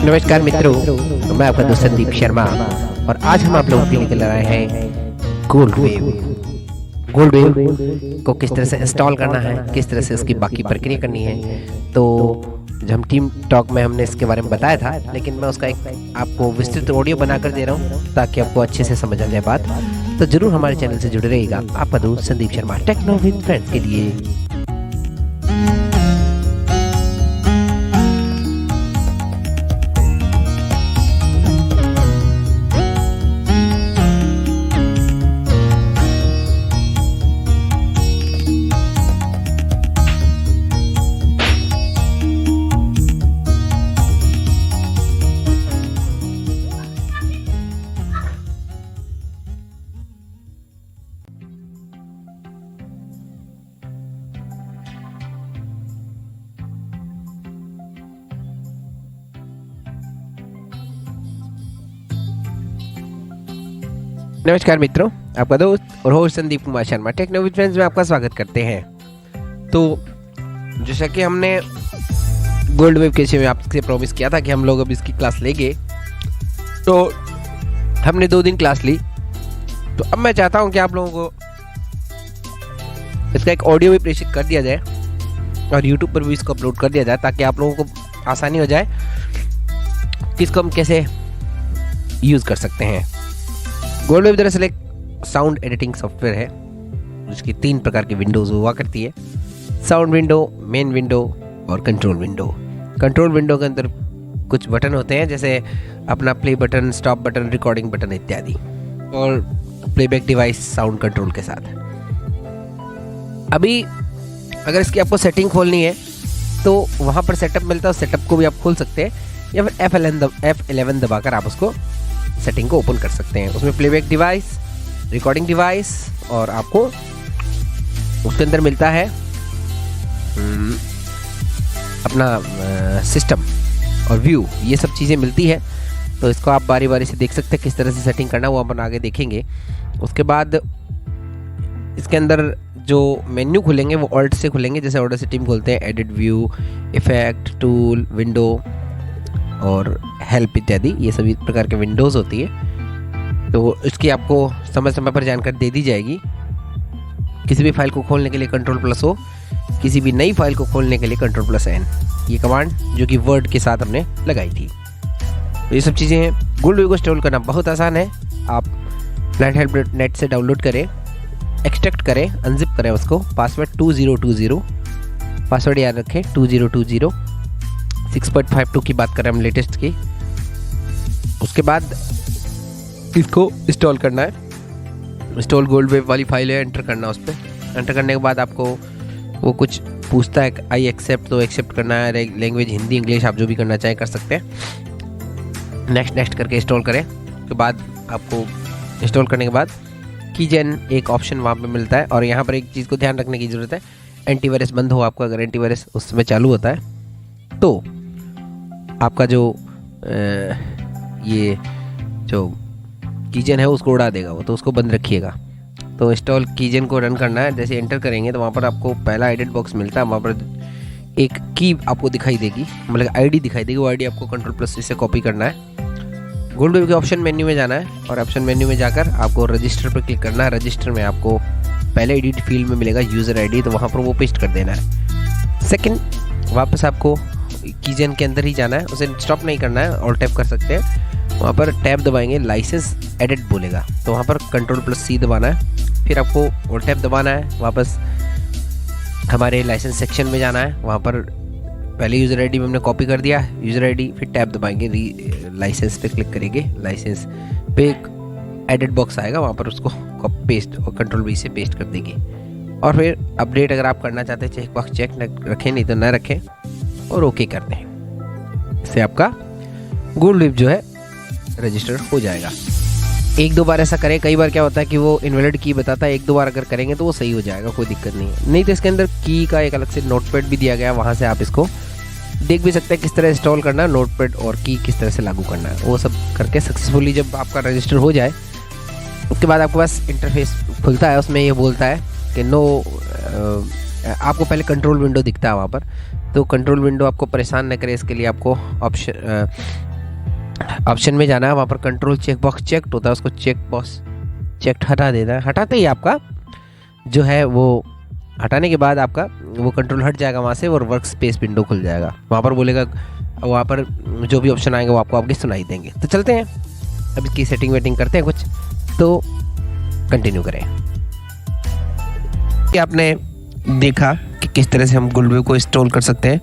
नमस्कार मित्रों, मैं आपका दोस्त संदीप शर्मा और आज हम आप लोगों के लिए लेकर आए हैं गोल्ड वेव। गोल्ड वेव को किस तरह से इंस्टॉल करना है, किस तरह से उसकी बाकी प्रक्रिया करनी है। तो जब हम टीम टॉक में हमने इसके बारे में बताया था, लेकिन मैं उसका एक आपको विस्तृत ऑडियो बनाकर दे रहा हूँ ताकि आपको अच्छे से समझ आ जाए बात। तो जरूर हमारे चैनल से जुड़े रहिएगा। आपका दोस्त Sandeep Sharma techno with friends के लिए। नमस्कार मित्रों, आपका दोस्त और host Sandeep Kumar Sharma techno with friends में आपका स्वागत करते हैं। तो जैसा कि हमने गोल्ड वेव के विषय में आपसे प्रॉमिस किया था कि हम लोग अब इसकी क्लास लेंगे, तो हमने 2 दिन क्लास ली। तो अब मैं चाहता हूं कि आप लोगों को इसका एक ऑडियो भी प्रेषित कर दिया जाए और यूट्यूब पर भी इसको अपलोड कर दिया जाए ताकि आप लोगों को आसानी हो जाए कि इसको हम कैसे यूज़ कर सकते हैं। गोल्ड वेव दरअसल एक साउंड एडिटिंग सॉफ्टवेयर है जिसकी 3 प्रकार की विंडोज़ हुआ करती है: साउंड विंडो, मेन विंडो और कंट्रोल विंडो। कंट्रोल विंडो के अंदर कुछ बटन होते हैं, जैसे अपना play button, stop button, recording button इत्यादि, और प्लेबैक डिवाइस साउंड कंट्रोल के साथ। अभी अगर इसकी आपको सेटिंग खोलनी है तो वहाँ पर सेटअप मिलता है, सेटअप को भी आप खोल सकते हैं या फिर F11 दबाकर आप उसको सेटिंग को ओपन कर सकते हैं। उसमें प्लेबैक डिवाइस, रिकॉर्डिंग डिवाइस और आपको उसके अंदर मिलता है अपना सिस्टम और व्यू, ये सब चीज़ें मिलती है। तो इसको आप बारी बारी से देख सकते हैं किस तरह से सेटिंग करना, वो अपन आगे देखेंगे। उसके बाद इसके अंदर जो मेन्यू खुलेंगे वो ऑल्ट से खुलेंगे, जैसे ऑर्डर से टीम खोलते हैं, edit view, effect, tool, window और हेल्प इत्यादि, ये सभी प्रकार के विंडोज़ होती है। तो इसकी आपको समय समय पर जानकारी दे दी जाएगी। किसी भी फाइल को खोलने के लिए Ctrl+O, किसी भी नई फाइल को खोलने के लिए Ctrl+N, ये कमांड जो कि वर्ड के साथ हमने लगाई थी। तो ये सब चीज़ें हैं। गोल्ड वेव को इंस्टॉल करना बहुत आसान है। आप planethelp.net से डाउनलोड करें, एक्सट्रैक्ट करें, अनजिप करें उसको, पासवर्ड 2020, पासवर्ड याद रखें 2020, 6.52 की बात करें हम लेटेस्ट की। उसके बाद इसको इंस्टॉल करना है। इंस्टॉल गोल्ड वेव वाली फाइल है, एंटर करना है उस पर। एंटर करने के बाद आपको वो कुछ पूछता है, आई एक्सेप्ट, तो एक्सेप्ट करना है। लैंग्वेज हिंदी, इंग्लिश, आप जो भी करना चाहें कर सकते हैं। नेक्स्ट करके इंस्टॉल करें। उसके बाद आपको इंस्टॉल करने के बाद कीजेन एक ऑप्शन वहाँ पे मिलता है, और यहाँ पर एक चीज़ को ध्यान रखने की ज़रूरत है, एंटीवायरस बंद हो आपका। अगर एंटीवायरस उस समय चालू होता है तो आपका जो ये जो कीजेन है उसको उड़ा देगा वो, तो उसको बंद रखिएगा। तो इंस्टॉल कीजेन को रन करना है। जैसे एंटर करेंगे तो वहाँ पर आपको पहला एडिट बॉक्स मिलता है, वहाँ पर एक की आपको दिखाई देगी, मतलब आईडी दिखाई देगी। वो आईडी आपको Ctrl+C से कॉपी करना है। गोल्ड वेव के ऑप्शन मेन्यू में जाना है और ऑप्शन मेन्यू में जाकर आपको रजिस्टर पर क्लिक करना है। रजिस्टर में आपको पहले एडिट फील्ड में मिलेगा यूज़र आईडी, तो वहाँ पर वो पेस्ट कर देना है। सेकंड, वापस आपको कीजेन के अंदर ही जाना है, उसे स्टॉप नहीं करना है, ऑल टैप कर सकते हैं। वहाँ पर टैब दबाएंगे, लाइसेंस एडिट बोलेगा, तो वहाँ पर Ctrl+C दबाना है। फिर आपको ऑल टैप दबाना है, वापस हमारे लाइसेंस सेक्शन में जाना है। वहाँ पर पहले यूज़र आईडी में हमने कॉपी कर दिया यूज़र आईडी, फिर टैब दबाएंगे, लाइसेंस पे क्लिक करेंगे, लाइसेंस पे एक एडिट बॉक्स आएगा, वहाँ पर उसको पेस्ट और Ctrl+V से पेस्ट कर देंगे। और फिर अपडेट अगर आप करना चाहते हैं चेक बॉक्स चेक रखें, नहीं तो ना रखें, और ओके कर दें। इससे आपका गोल्ड वेव जो है रजिस्टर हो जाएगा। 1-2 बार ऐसा करें। कई बार क्या होता है कि वो इनवैलिड की बताता है, 1-2 बार अगर करेंगे तो वो सही हो जाएगा, कोई दिक्कत नहीं है। नहीं तो इसके अंदर की का एक अलग से नोटपैड भी दिया गया है, वहाँ से आप इसको देख भी सकते हैं किस तरह इंस्टॉल करना है, नोटपैड और की किस तरह से लागू करना है। वो सब करके सक्सेसफुली जब आपका रजिस्टर हो जाए, उसके बाद आपके पास इंटरफेस खुलता है। उसमें ये बोलता है कि नो, आपको पहले कंट्रोल विंडो दिखता है वहाँ पर, तो कंट्रोल विंडो आपको परेशान न करे इसके लिए आपको ऑप्शन ऑप्शन में जाना है, वहाँ पर कंट्रोल चेक बॉक्स चेक्ड होता है, उसको चेक बॉक्स चेक्ड हटा देना है। हटाते ही आपका जो है वो हटाने के बाद आपका वो कंट्रोल हट जाएगा वहाँ से और वर्क स्पेस विंडो खुल जाएगा। वहाँ पर बोलेगा, वहाँ पर जो भी ऑप्शन आएंगे वो आपको आगे सुनाई देंगे। तो चलते हैं अब इसकी सेटिंग वेटिंग करते हैं कुछ, तो कंटिन्यू करें। कि आपने देखा कि किस तरह से हम गोल्डवेव को इंस्टॉल कर सकते हैं।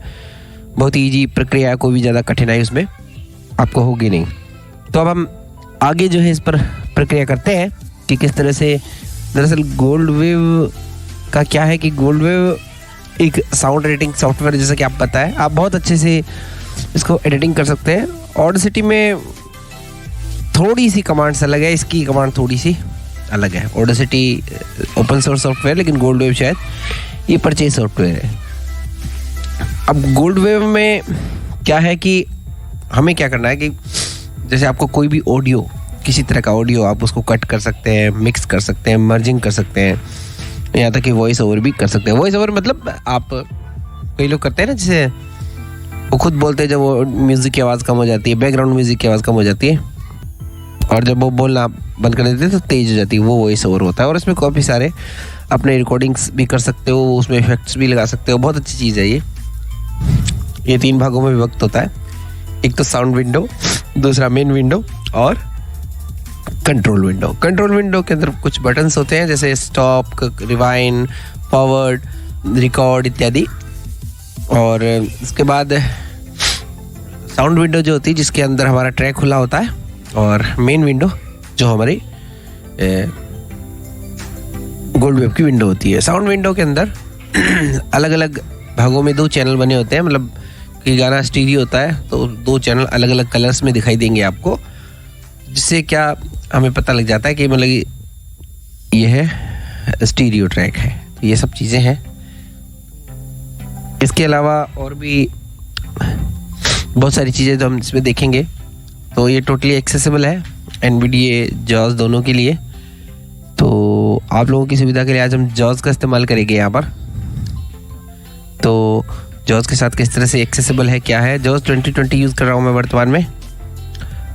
बहुत ही ईजी प्रक्रिया है, कोई भी ज़्यादा कठिनाई उसमें आपको होगी नहीं। तो अब हम आगे जो है इस पर प्रक्रिया करते हैं कि किस तरह से, दरअसल गोल्डवेव का क्या है कि गोल्डवेव एक साउंड एडिटिंग सॉफ्टवेयर, जैसा कि आप पता है, आप बहुत अच्छे से इसको एडिटिंग कर सकते हैं। ऑडेसिटी में थोड़ी सी कमांड्स अलग है, इसकी कमांड थोड़ी सी अलग है। ऑडेसिटी ओपन सोर्स सॉफ्टवेयर, लेकिन गोल्डवेव शायद ये परचेज सॉफ्टवेयर है। अब गोल्डवेव में क्या है कि हमें क्या करना है कि जैसे आपको कोई भी ऑडियो, किसी तरह का ऑडियो, आप उसको कट कर सकते हैं, मिक्स कर सकते हैं, मर्जिंग कर सकते हैं, यहाँ तक कि वॉइस ओवर भी कर सकते हैं। वॉइस ओवर मतलब आप, कई लोग करते हैं ना, जैसे वो खुद बोलते हैं, जब वो म्यूज़िक की आवाज़ कम हो जाती है, बैकग्राउंड म्यूज़िक की आवाज़ कम हो जाती है, और जब वो बोलना बंद कर देते हैं तो तेज़ हो जाती है, वो वॉइस ओवर होता है। और इसमें काफ़ी सारे अपने रिकॉर्डिंग्स भी कर सकते हो, उसमें इफेक्ट्स भी लगा सकते हो। बहुत अच्छी चीज़ है ये 3 भागों में विभक्त होता है। एक तो साउंड विंडो, दूसरा मेन विंडो और कंट्रोल विंडो। कंट्रोल विंडो के अंदर कुछ बटन्स होते हैं, जैसे स्टॉप, रिवाइंड, फॉरवर्ड, रिकॉर्ड इत्यादि। और इसके बाद साउंड विंडो जो होती है, जिसके अंदर हमारा ट्रैक खुला होता है, और मेन विंडो जो हमारी गोल्डवेव की विंडो होती है। साउंड विंडो के अंदर अलग अलग भागों में 2 चैनल बने होते हैं, मतलब कि गाना स्टीरियो होता है तो 2 चैनल अलग अलग कलर्स में दिखाई देंगे आपको, जिससे क्या हमें पता लग जाता है कि मतलब ये है स्टीरियो ट्रैक है। तो ये सब चीज़ें हैं। इसके अलावा और भी बहुत सारी चीज़ें जो हम इसमें देखेंगे। तो ये टोटली एक्सेसिबल है NVDA जॉज दोनों के लिए। तो आप लोगों की सुविधा के लिए आज हम जॉज का इस्तेमाल करेंगे यहाँ पर। तो जॉज के साथ किस तरह से एक्सेसिबल है, क्या है। जॉज 2020 यूज़ कर रहा हूँ मैं वर्तमान में।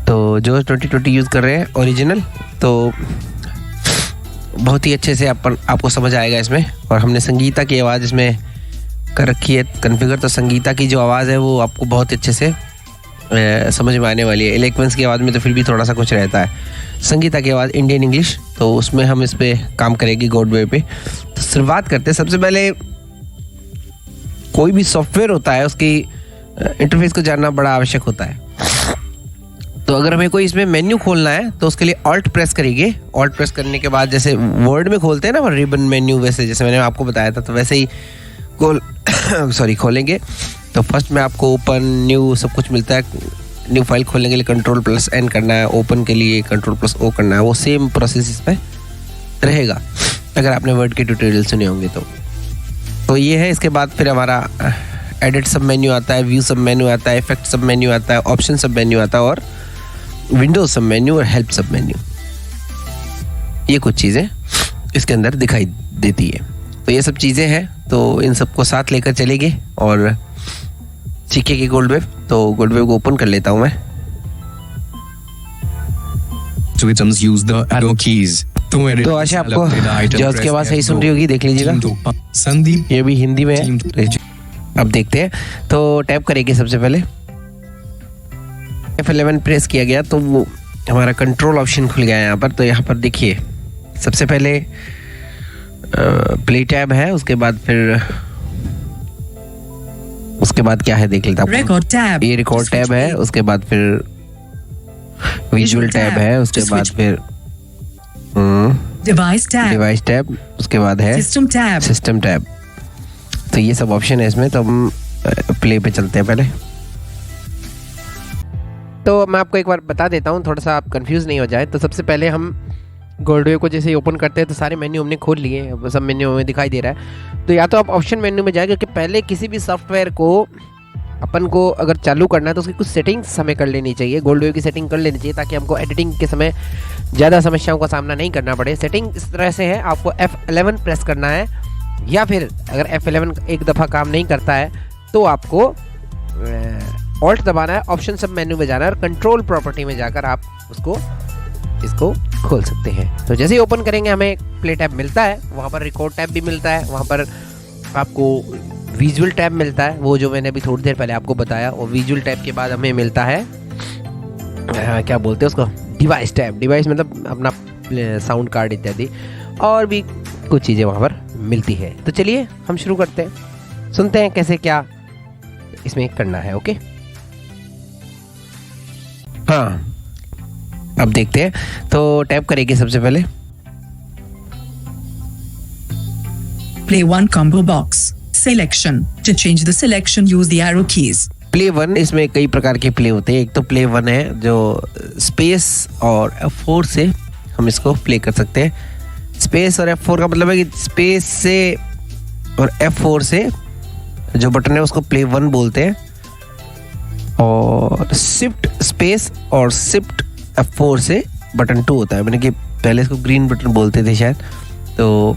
तो जॉज 2020 यूज़ कर रहे हैं ओरिजिनल, तो बहुत ही अच्छे से आपको समझ आएगा इसमें। और हमने संगीता की आवाज़ इसमें कर रखी है कॉन्फ़िगर, तो संगीता की जो आवाज़ है वो आपको बहुत अच्छे से समझ में आने वाली है। इलेक्वेंस की आवाज़ में तो फिर भी थोड़ा सा कुछ रहता है। संगीता की आवाज़ इंडियन इंग्लिश, तो उसमें हम इस पर काम करेंगे गोल्डवेव पे। तो शुरुआत करते हैं। सबसे पहले कोई भी सॉफ्टवेयर होता है उसकी इंटरफेस को जानना बड़ा आवश्यक होता है। तो अगर हमें कोई इसमें मेन्यू खोलना है तो उसके लिए ऑल्ट प्रेस करेंगे। ऑल्ट प्रेस करने के बाद जैसे वर्ड में खोलते हैं ना रिबन मेन्यू, वैसे जैसे मैंने आपको बताया था, तो वैसे ही खोलेंगे। तो फर्स्ट में आपको ओपन, न्यू सब कुछ मिलता है। न्यू फाइल खोलने के लिए Ctrl+N करना है, ओपन के लिए Ctrl+O करना है। वो सेम प्रोसेस इसमें रहेगा अगर आपने वर्ड के ट्यूटोरियल सुने होंगे तो ये है। इसके बाद फिर हमारा एडिट सब मेन्यू आता है, व्यू सब मेन्यू आता है, इफेक्ट सब मेन्यू आता है, ऑप्शन सब मेन्यू आता है, और विंडोज सब मेन्यू और हेल्प सब मेन्यू। ये कुछ चीज़ें इसके अंदर दिखाई देती है। तो ये सब चीज़ें हैं, तो इन सबको साथ लेकर चलेंगे और सीखेंगे गोल्डवेव। तो गोल्डवेव को ओपन कर लेता हूँ मैं। तो आशा आपको जॉज की आवाज़ सही सुन रही होगी, देख लीजिएगा। संदीप ये भी हिंदी में है। अब देखते हैं। तो टैप करेंगे सबसे पहले, F11 प्रेस किया गया तो वो हमारा कंट्रोल ऑप्शन खुल गया है यहाँ पर। तो यहाँ पर देखिए सबसे पहले प्ले टैब है, उसके बाद फिर उसके बाद क्या है देख लेता हूँ। ये रिकॉर्ड टैब है, उसके बाद फिर विजुअल टैब है, उसके बाद फिर डिवाइस टैब, उसके बाद है सिस्टम टैब। तो ये सब ऑप्शन है इसमें। तो हम प्ले पे चलते हैं पहले। तो मैं आपको एक बार बता देता हूँ, थोड़ा सा आप कंफ्यूज नहीं हो जाए। तो सबसे पहले हम गोल्डवेव को जैसे ओपन करते हैं तो सारे मेन्यू हमने खोल लिए, सब मेन्यू हमें दिखाई दे रहा है। तो या तो आप ऑप्शन मेन्यू में जाएंगे, क्योंकि पहले किसी भी सॉफ्टवेयर को अपन को अगर चालू करना है तो उसकी कुछ सेटिंग्स हमें कर लेनी चाहिए। गोल्डवेव की सेटिंग कर लेनी चाहिए ताकि हमको एडिटिंग के समय ज़्यादा समस्याओं का सामना नहीं करना पड़े। सेटिंग इस तरह से है, आपको F11 प्रेस करना है, या फिर अगर F11 एक दफ़ा काम नहीं करता है तो आपको ऑल्ट दबाना है, ऑप्शन सब मेन्यू में जाना है और कंट्रोल प्रॉपर्टी में जाकर आप इसको खोल सकते हैं। तो जैसे ही ओपन करेंगे हमें प्ले टैब मिलता है, वहाँ पर रिकॉर्ड टैब भी मिलता है, वहाँ पर आपको विजुअल टैब मिलता है, वो जो मैंने अभी थोड़ी देर पहले आपको बताया। और विजुअल टैब के बाद हमें मिलता है क्या बोलते हैं उसको, डिवाइस टैब। डिवाइस मतलब अपना साउंड कार्ड इत्यादि और भी कुछ चीज़ें वहाँ पर मिलती है। तो चलिए हम शुरू करते हैं, सुनते हैं कैसे क्या इसमें करना है। ओके, हाँ अब देखते हैं। तो टैप करेंगे सबसे पहले Play 1 combo box. Selection. To change the selection, use the arrow keys. Play 1, इसमें कई प्रकार के प्ले होते हैं। एक तो प्ले 1 है जो स्पेस और F4 से हम इसको प्ले कर सकते हैं। स्पेस और F4 का मतलब है कि स्पेस से और F4 से जो बटन है उसको प्ले 1 बोलते हैं, और शिफ्ट स्पेस और शिफ्ट F4 से बटन 2 होता है। मैंने कि पहले इसको ग्रीन बटन बोलते थे शायद। तो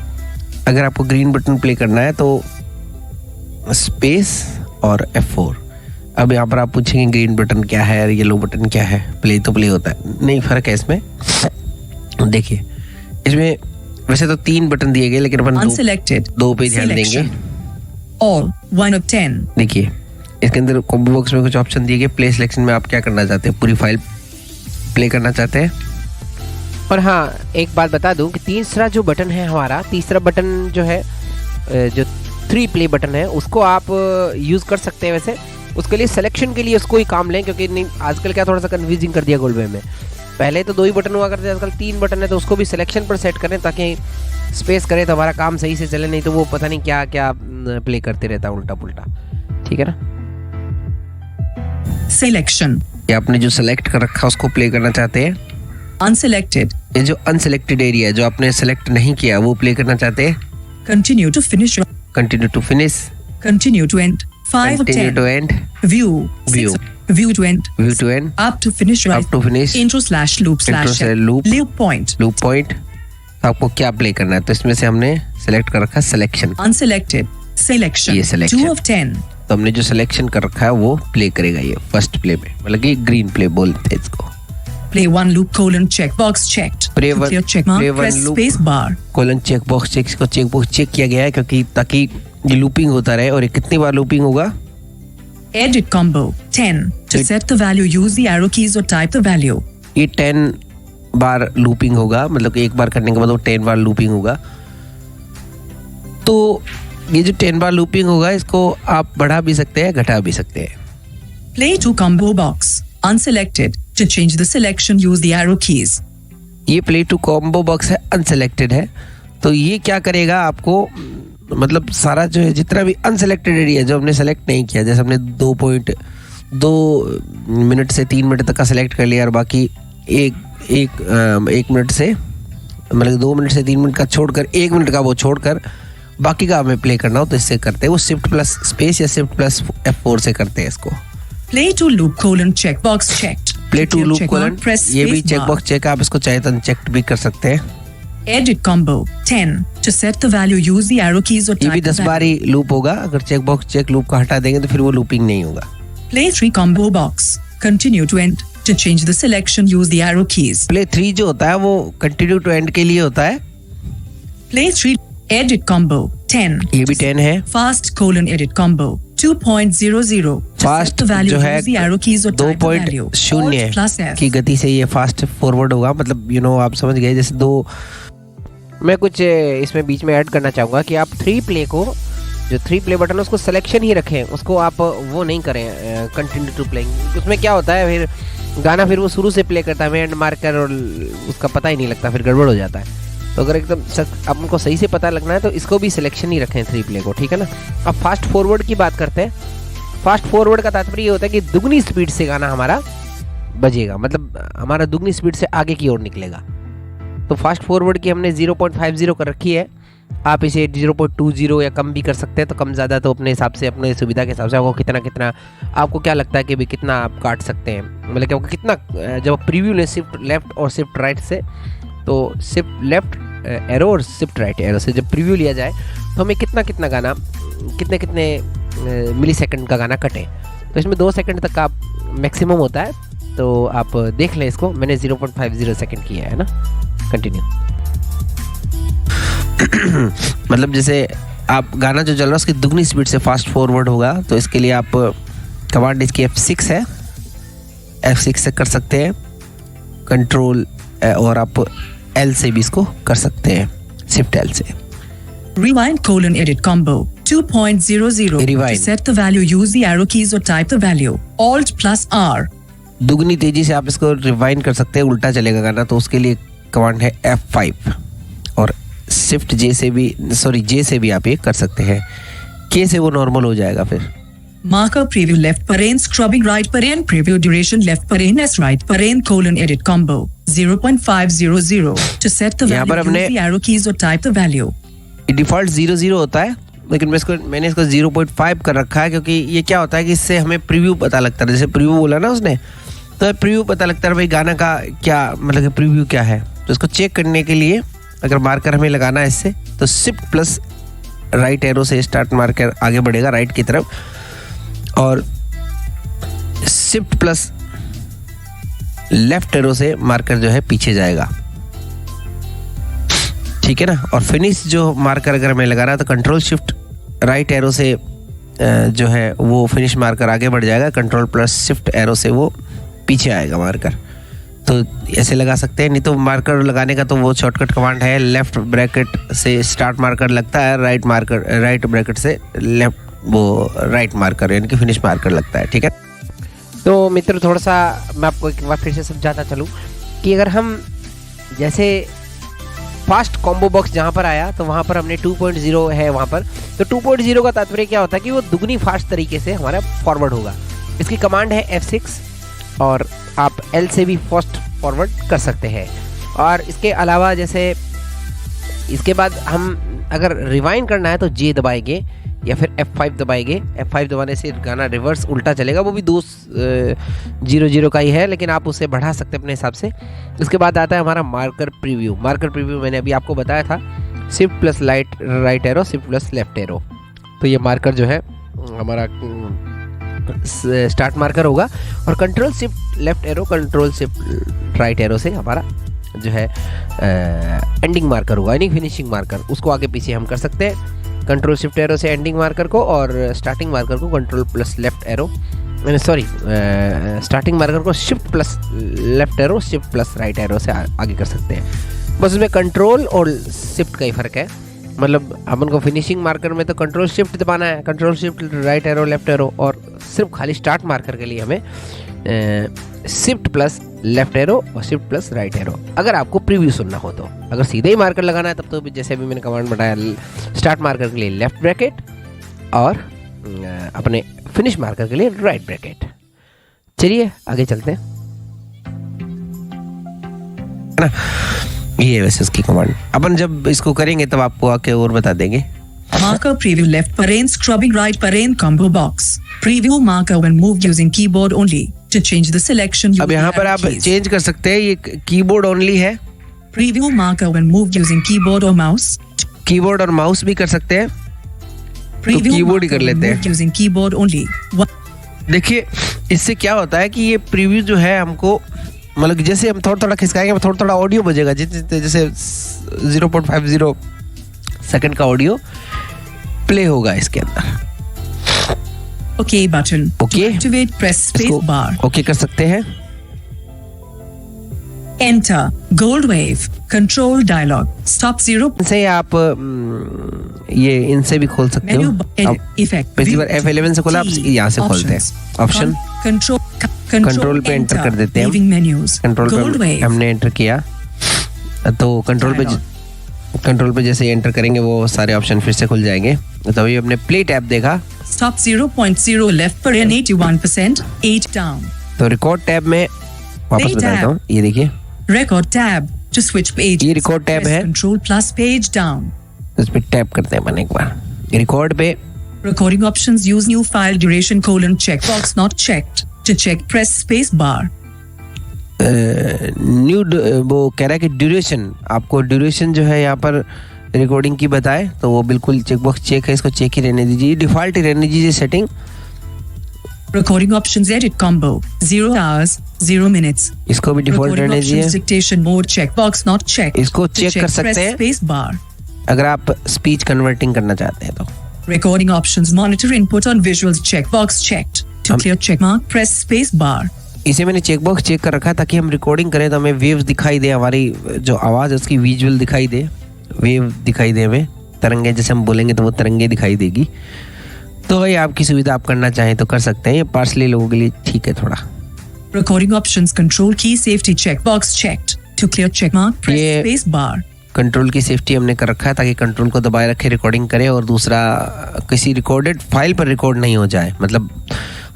अगर आपको ग्रीन बटन प्ले करना है तो स्पेस और F4। अब यहाँ पर आप पूछेंगे ग्रीन बटन क्या है और येलो बटन क्या है। प्ले तो प्ले होता है, नहीं फ़र्क है इसमें। देखिए इसमें वैसे तो 3 बटन दिए गए, लेकिन अपन दो पे ध्यान देंगे। All 1 of 10. देखिए इसके अंदर कॉम्बो बॉक्स में कुछ ऑप्शन दिए गए। प्ले सिलेक्शन में आप क्या करना चाहते हैं, पूरी फाइल प्ले करना चाहते हैं। और हाँ, एक बात बता दूं कि तीसरा जो बटन है हमारा, तीसरा बटन जो है जो 3 प्ले बटन है, उसको आप यूज़ कर सकते हैं। वैसे उसके लिए सिलेक्शन के लिए उसको ही काम लें, क्योंकि नहीं आजकल क्या थोड़ा सा कन्फ्यूजिंग कर दिया गोल्डवे में। पहले तो 2 ही बटन हुआ करते थे, आजकल 3 बटन है। तो उसको भी सिलेक्शन पर सेट करें ताकि स्पेस करे तो हमारा काम सही से चले, नहीं तो वो पता नहीं क्या क्या प्ले करते रहता है उल्टा पुल्टा। ठीक है ना। Selection. ये आपने जो सेलेक्ट कर रखा उसको प्ले करना चाहते हैं। Unselected. ये जो अनसेलेक्टेड एरिया है, जो आपने सेलेक्ट नहीं किया, वो प्ले करना चाहते हैं। Continue to finish. Continue to finish, Continue to end. 5 of continue 10. To end, View. View. 6. View to end. View to end, Up to finish. Up to finish, Intro slash loop Intro slash से loop. loop point. Loop point. आपको क्या play करना है, तो इसमें से हमने select कर रखा सिलेक्शन। Unselected. Selection. ये selection. 2 of 10. तो हमने जो सिलेक्शन कर रखा है वो प्ले करेगा ये फर्स्ट प्ले में, मतलब कि ग्रीन प्ले बोलते हैं इसको। Play 1 loop colon checkbox checked. Play To one- clear check mark, play one press loop. space bar. Colon check box check किया गया है, क्योंकि ताकि ये लूपिंग होता रहे। और ये कितनी बार लूपिंग होगा? Edit combo 10. To set the value, use the arrow keys or type the value. ये 10 बार लूपिंग होगा, मतलब कि एक बार करने के बाद वो 10 बार लूपिंग होगा। तो ये जो 10 बार लूपिंग होगा, इसको आप बढ़ा भी सकते हैं, घटा भी सकते हैं। Play 2 combo box. Unselected. To change the selection, use the arrow keys. ये प्ले टू कॉम्बो बॉक्स है, अनसेलेक्टेड है। तो ये क्या करेगा आपको, मतलब सारा जो है जितना भी अनसेलेक्टेड एरिया जो हमने सेलेक्ट नहीं किया, जैसे हमने 2 मिनट से 3 मिनट तक का सेलेक्ट कर लिया और बाकी एक मिनट से, मतलब 2 मिनट से 3 मिनट का छोड़कर 1 मिनट का वो छोड़कर बाकी का हमें प्ले करना हो, तो इससे करते हैं। वो शिफ्ट प्लस स्पेस या शिफ्ट प्लस F4 से करते हैं इसको। Play 2 loop colon checkbox checked. Play to clear loop check colon, mark, press ये भी space check bar. Box check, आप इसको चाहे तो अनचेक्ड भी कर सकते हैं। Edit combo 10. To set the value, use the arrow keys or ये भी type the 10 bar value. He loop होगा। अगर चेक बॉक्स चेक लूप को हटा देंगे तो फिर वो लूपिंग नहीं होगा। Play 3 combo box. Continue to end. To change the selection, use the arrow keys. Play 3 जो होता है वो कंटिन्यू टू एंड के लिए होता है। Play 3. Edit combo 10. ये भी 10 है। Fast colon edit combo 2.00. To fast set the value, जो है use the arrow keys or type the value. 2.0 Alt plus F. की गति से ये फास्ट फॉरवर्ड होगा, मतलब आप समझ गए। जैसे 2, मैं कुछ इसमें बीच में ऐड करना चाहूँगा कि आप 3 प्ले को, जो 3 प्ले बटन है उसको सिलेक्शन ही रखें, उसको आप वो नहीं करें कंटिन्यू टू प्लेइंग। उसमें क्या होता है, फिर गाना फिर वो शुरू से प्ले करता है, मैं एंड मार्कर, और उसका पता ही नहीं लगता, फिर गड़बड़ हो जाता है। तो अगर एकदम आपको सही से पता लगना है तो इसको भी सिलेक्शन ही रखें 3 प्ले को, ठीक है ना। अब फास्ट फॉरवर्ड की बात करते हैं। फास्ट फॉरवर्ड का तात्पर्य ये होता है कि दुगनी स्पीड से गाना हमारा बजेगा, मतलब हमारा दुगनी स्पीड से आगे की ओर निकलेगा। तो फास्ट फॉरवर्ड की हमने 0.50 कर रखी है। आप इसे 0.20 या कम भी कर सकते हैं, तो कम ज़्यादा तो अपने हिसाब से, अपने सुविधा के हिसाब से आपको कितना आपको क्या लगता है कि भी कितना आप काट सकते हैं, मतलब कि आपको कितना, जब प्रीव्यू लें शिफ्ट लेफ्ट और शिफ्ट राइट से, तो शिफ्ट लेफ्ट एरो और शिफ्ट राइट एरो से जब प्रीव्यू लिया जाए तो हमें कितना गाना, कितने मिली सेकंड का गाना कटे। तो इसमें 2 सेकंड तक का मैक्सिमम होता है, तो आप देख लें इसको। मैंने 0.50 सेकंड किया है ना। कंटिन्यू। मतलब जैसे आप गाना जो चल रहा है उसकी दुगनी स्पीड से फास्ट फॉरवर्ड होगा, तो इसके लिए आप कमांड इसकी F6 है, F6 से कर सकते हैं कंट्रोल, और आप L से भी इसको कर सकते हैं, शिफ्ट L से। Rewind colon edit combo 2.00. Rewind. To set the value, use the arrow keys or type the value. Alt plus R. दुगनी तेजी से आप इसको रिवाइंड कर सकते हैं, उल्टा चलेगा गाना, तो उसके लिए कमांड है F5, और शिफ्ट J से भी आप ये कर सकते हैं। K से वो नॉर्मल हो जाएगा। फिर Marker preview left paren scrubbing right paren preview duration left paren s right paren colon edit combo 0.500. To set the यहाँ पर value, हमने use the arrow keys or type the value. Default 00 होता है, लेकिन मैंने इसको 0.5 कर रखा है, क्योंकि ये क्या होता है कि इससे हमें प्रीव्यू पता लगता है। जैसे प्रीव्यू बोला ना उसने, तो प्रीव्यू पता लगता है भाई गाना का क्या मतलब कि प्रीव्यू क्या है। तो इसको चेक करने के लिए अगर मार्कर हमें लगाना है इससे, तो शिफ्ट प्लस राइट एरो से स्टार्ट मार्कर आगे बढ़ेगा राइट की तरफ, और शिफ्ट प्लस लेफ्ट एरो से मार्कर जो है पीछे जाएगा, ठीक है ना। और फिनिश जो मार्कर अगर हमें लगाना है तो कंट्रोल शिफ्ट राइट एरो से जो है वो फिनिश मार्कर आगे बढ़ जाएगा, कंट्रोल प्लस शिफ्ट एरो से वो पीछे आएगा मार्कर। तो ऐसे लगा सकते हैं। नहीं तो मार्कर लगाने का तो वो शॉर्टकट कमांड है, लेफ्ट ब्रैकेट से स्टार्ट मार्कर लगता है, राइट ब्रैकेट से लेफ्ट वो राइट मार्कर यानी कि फिनिश मार्कर लगता है, ठीक है। तो मित्र थोड़ा सा मैं आपको एक बार फिर से समझाता चलूँ कि अगर हम जैसे फास्ट कॉम्बो बॉक्स जहाँ पर आया तो वहाँ पर हमने 2.0 है वहाँ पर, तो 2.0 का तात्पर्य क्या होता है कि वो दुगनी फास्ट तरीके से हमारा फॉरवर्ड होगा। इसकी कमांड है F6, और आप L से भी फास्ट फॉरवर्ड कर सकते हैं। और इसके अलावा जैसे इसके बाद हम अगर रिवाइंड करना है तो J दबाएंगे या फिर F5 दबाएंगे। F5 दबाने से गाना रिवर्स उल्टा चलेगा, वो भी 2.00 का ही है, लेकिन आप उसे बढ़ा सकते हैं अपने हिसाब से। उसके बाद आता है हमारा मार्कर प्रीव्यू। मार्कर प्रीव्यू मैंने अभी आपको बताया था, shift plus right arrow, shift plus left arrow. तो ये मार्कर जो है हमारा स्टार्ट मार्कर होगा, और control shift left arrow, control shift right arrow से हमारा जो है एंडिंग मार्कर होगा यानी फिनिशिंग मार्कर। उसको आगे पीछे हम कर सकते हैं, कंट्रोल शिफ्ट एरो से एंडिंग मार्कर को, और स्टार्टिंग मार्कर को control plus left arrow, starting marker को shift plus left arrow, shift plus right arrow से आगे कर सकते हैं। बस उसमें कंट्रोल और शिफ्ट का ही फर्क है। मतलब अपन को फिनिशिंग मार्कर में तो कंट्रोल शिफ्ट दबाना है, control shift right arrow left arrow, और सिर्फ खाली स्टार्ट मार्कर के लिए हमें शिफ्ट प्लस लेफ्ट एरो और शिफ्ट प्लस राइट एरो। अगर आपको प्रीव्यू सुनना हो तो, अगर सीधे ही मार्कर लगाना है तब तो जैसे अभी मैंने कमांड बताया, स्टार्ट मार्कर के लिए लेफ्ट ब्रैकेट और अपने फिनिश मार्कर के लिए राइट ब्रैकेट। चलिए आगे चलते हैं ना। ये वैसे उसकी कमांड अपन जब इसको करेंगे तब आपको आके और बता देंगे। Marker preview left paren scrubbing right paren combo box. Preview marker when moved using keyboard only. To change the selection, अब यहाँ पर आप चेंज कर सकते हैं, ये कीबोर्ड ओनली है। Preview marker when moved using keyboard or mouse. Keyboard और माउस भी कर सकते हैं, तो कीबोर्ड ही कर लेते हैं। Using keyboard only. देखिए इससे क्या होता है कि ये प्रीव्यू जो है हमको मतलब जैसे हम थोड़ा थोड़ा खिसकाएंगे थोड़ा थोड़ा ऑडियो बजेगा, जैसे 0.50 सेकंड का ऑडियो प्ले होगा इसके अंदर। Okay button. Okay. To activate, press space bar. Okay कर सकते हैं। Enter. Gold wave. Control dialog. Stop 0. इनसे आप ये इनसे भी खोल सकते Menu हो। effect. पिछली बार F11 से खोला, आप यहाँ से खोलते हैं। ऑप्शन कंट्रोल पे एंटर कर देते हैं। कंट्रोल पे हमने एंटर किया तो कंट्रोल पे जैसे एंटर करेंगे वो सारे ऑप्शन फिर से खुल जाएंगे। तो अभी हमने प्ले टैब देखा। Stop 0.0 left per n 81%, 8 down. तो रिकॉर्ड टैब में वापस बताता हूँ, ये देखिए Record tab to switch page. ये रिकॉर्ड टैब है, Control plus page down. इस पे टैप करते हैं अपन एक बार। रिकॉर्ड पे Recording options, use new file duration colon checkbox not checked. To check, press space bar. New वो कह रहा है कि ड्यूरेशन, आपको ड्यूरेशन जो है यहाँ पर रिकॉर्डिंग की बताए तो वो बिल्कुल चेकबॉक्स चेक है, इसको चेक ही रहने दीजिए, डिफ़ॉल्ट ही रहने दीजिए setting. Recording options edit combo 0 hours 0 minutes. इसको भी डिफॉल्ट Recording रहने options दीजिए। dictation mode checkbox not checked. इसको To चेक check, कर सकते press हैं space bar. अगर आप स्पीच कन्वर्टिंग करना चाहते हैं तो। Recording options monitor input on visuals checkbox checked. To clear checkmark press space bar. इसे मैंने चेकबॉक्स चेक कर रखा है ताकि हम रिकॉर्डिंग करें तो हमें वेव्स दिखाई दे, हमारी जो आवाज़ है उसकी विजुअल दिखाई दे, वेव दिखाई दे, हमें तरंगे जैसे हम बोलेंगे तो वो तरंगे दिखाई देगी। तो ये आपकी सुविधा आप करना चाहें तो कर सकते हैं, ये पार्सली लोगों के लिए ठीक है थोड़ा। Recording options control key safety checkbox checked. To clear checkmark press ये- space bar. कंट्रोल की सेफ्टी हमने कर रखा है ताकि कंट्रोल को दबाए रखे रिकॉर्डिंग करे और दूसरा किसी रिकॉर्डेड फाइल पर रिकॉर्ड नहीं हो जाए, मतलब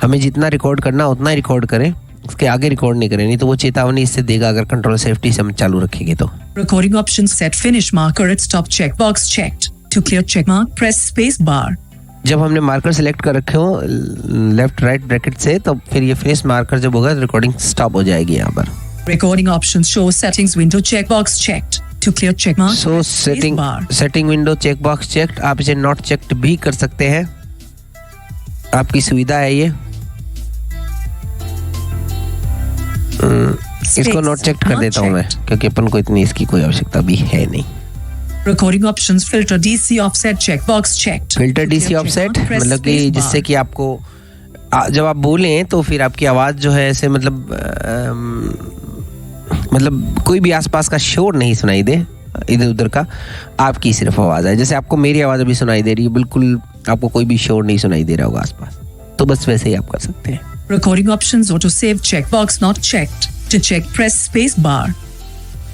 हमें जितना रिकॉर्ड करना उतना ही रिकॉर्ड करें, उसके आगे रिकॉर्ड नहीं करें, नहीं तो वो चेतावनी इससे देगा अगर कंट्रोल सेफ्टी से हम चालू रखेंगे तो। Recording options set finish marker at stop checkbox checked. To clear checkmark press space bar. जब हमने मार्कर सेलेक्ट कर रखे हो लेफ्ट राइट ब्रैकेट से तो फिर ये फिनिश मार्कर जब होगा रिकॉर्डिंग स्टॉप हो जाएगी यहाँ पर। Recording options show settings window checkbox checked. To clear checkmark so press space bar. Setting window checkbox checked, आप इसे नॉट चेक्ड भी कर सकते हैं, आपकी सुविधा है ये। इसको नॉट चेक कर देता हूँ मैं क्योंकि अपन को इतनी इसकी कोई आवश्यकता भी है नहीं। Recording options filter DC offset checkbox checked. Filter To DC clear offset checkmark, press मतलब कि space bar. जिससे कि आपको जब आप बोलें तो फिर आपकी आवाज़ जो है ऐसे मतलब कोई भी आसपास का शोर नहीं सुनाई दे इधर उधर का, आपकी सिर्फ आवाज़ है। जैसे आपको मेरी आवाज़ अभी सुनाई दे रही है, बिल्कुल आपको कोई भी शोर नहीं सुनाई दे रहा होगा आसपास, तो बस वैसे ही आप कर सकते हैं। Recording options auto save checkbox not checked. To check press space bar.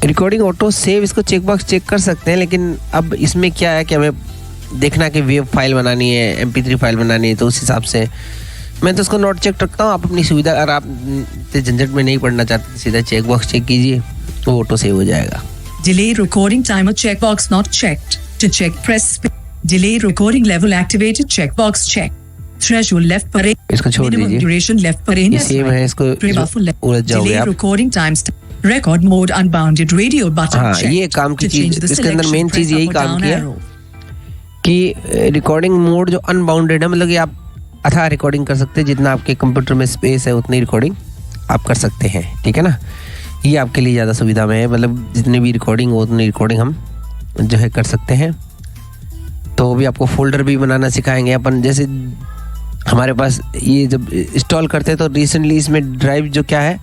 Recording auto save, इसको चेकबॉक्स चेक कर सकते हैं, लेकिन अब इसमें क्या है कि हमें देखना कि वेव फाइल बनानी है, MP3 फाइल बनानी है, तो उस हिसाब से मैं तो उसको नोट चेक रखता हूँ। आप अपनी सुविधा, अगर आप झंझट में नहीं पड़ना चाहते तो सीधा चेकबॉक्स चेक कीजिए, तो ऑटो सेव हो जाएगा। Delay recording timer checkbox not checked. To check press delay recording level activated checkbox checked. Threshold left parane. इसको छोड़ Minimum दीजिए, duration left parane. ये सेम है, इसको उलझ जाओगे Delay आप। recording times. Record mode unbounded radio button हाँ, checked. ये काम की To चीज, change the इसके अंदर selection, मेन press चीज यही up or काम down की है arrow. कि रिकॉर्डिंग मोड जो अनबाउंडेड है, मतलब कि आप अथाह रिकॉर्डिंग कर सकते हैं, जितना आपके कंप्यूटर में स्पेस है उतनी रिकॉर्डिंग आप कर सकते हैं, ठीक है ना। ये आपके लिए ज़्यादा सुविधा में है, मतलब जितनी भी रिकॉर्डिंग हो उतनी रिकॉर्डिंग हम जो है कर सकते हैं। तो अभी आपको फोल्डर भी बनाना सिखाएंगे अपन। जैसे हमारे पास ये जब इंस्टॉल करते हैं तो रिसेंटली इसमें ड्राइव जो क्या है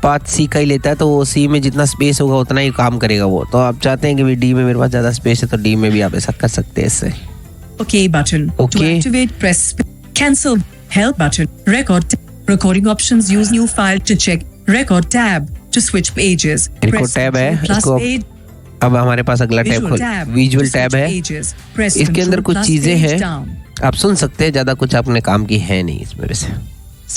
पाथ सी का ही लेता है, तो वो सी में जितना स्पेस होगा उतना ही काम करेगा वो। तो आप चाहते हैं कि भाई डी में मेरे पास ज़्यादा स्पेस है तो डी में भी आप ऐसा कर सकते हैं इससे। OK button. To Okay. activate, press cancel. Help button. Record. Recording options. Use new file to check. Record tab to switch pages. Record Press tab है, Control plus इसको page. अब हमारे पास अगला टैब Visual खोल, tab visual to tab switch है। pages. Press इसके अंदर Control कुछ plus चीजें page हैं, down. आप सुन सकते हैं, ज़्यादा कुछ आपने काम की है नहीं इसमें वैसे।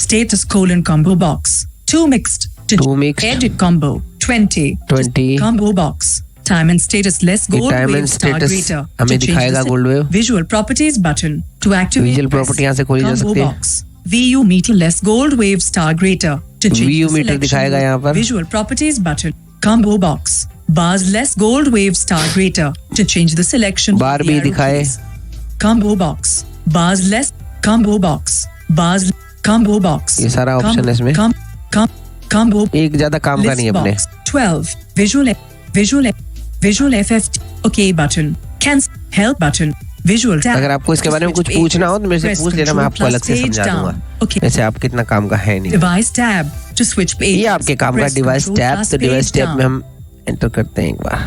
Status colon combo box. 2 mixed. To Two mixed. Edit combo. 20. 20 Combo box. Time and status less ये gold time wave and star status greater. हमें To change दिखाएगा the gold wave। Visual properties button. To activate, Visual press property यहाँ से खोली जा combo सकती है। box. VU meter less gold wave star greater. To change VU the meter selection, दिखाएगा यहाँ पर। Visual properties button. Combo box. Bars less gold wave star greater. To change the selection. Bar with the भी arrow दिखाए। keys. Combo box. Bars less. Combo box. Bars. Combo box. ये सारा option है इसमें। Combo. एक ज़्यादा काम का नहीं है अपने। 12. Visual FFT. OK button. Cancel. Help button. Visual tab. अगर आपको इसके बारे में कुछ पूछना हो तो मेरे से Press पूछ लेना, मैं Control आपको plus अलग से page समझा down. दूंगा। OK. ऐसे आप कितना काम का है नहीं। Device tab to switch pages. ये आपके काम का Press device Control tab, plus तो डिवाइस page टैब down. में हम एंटर करते हैं एक बार।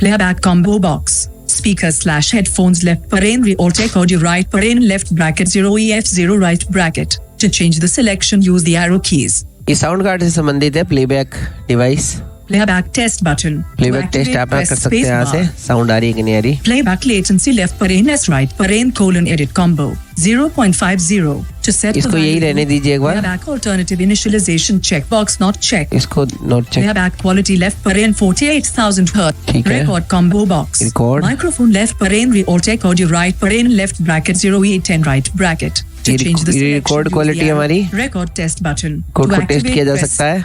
Playback combo box. Speakers/headphones left parane or take audio right parane left bracket 0EF0 right bracket. To change the selection, use the arrow keys. ये sound card से संबंधित है, playback device, Playback test button. To playback test activate, आप कर press सकते हैं space यहाँ से, bar. साउंड आ रही है कि नहीं आ रही। Playback latency left parane S right parane colon edit combo 0.50 to set the इसको यही value. रहने दीजिए एक बार। Playback alternative initialization checkbox not checked. इसको not check. Playback quality left parane 48,000 Hz. ठीक है। Record combo box. Record. Microphone left parane or take audio right parane left bracket 0E10 right bracket. To ये change the ये selection, record use quality the arrow. हमारी। Record test button. Code To को test activate, किया जा press सकता है।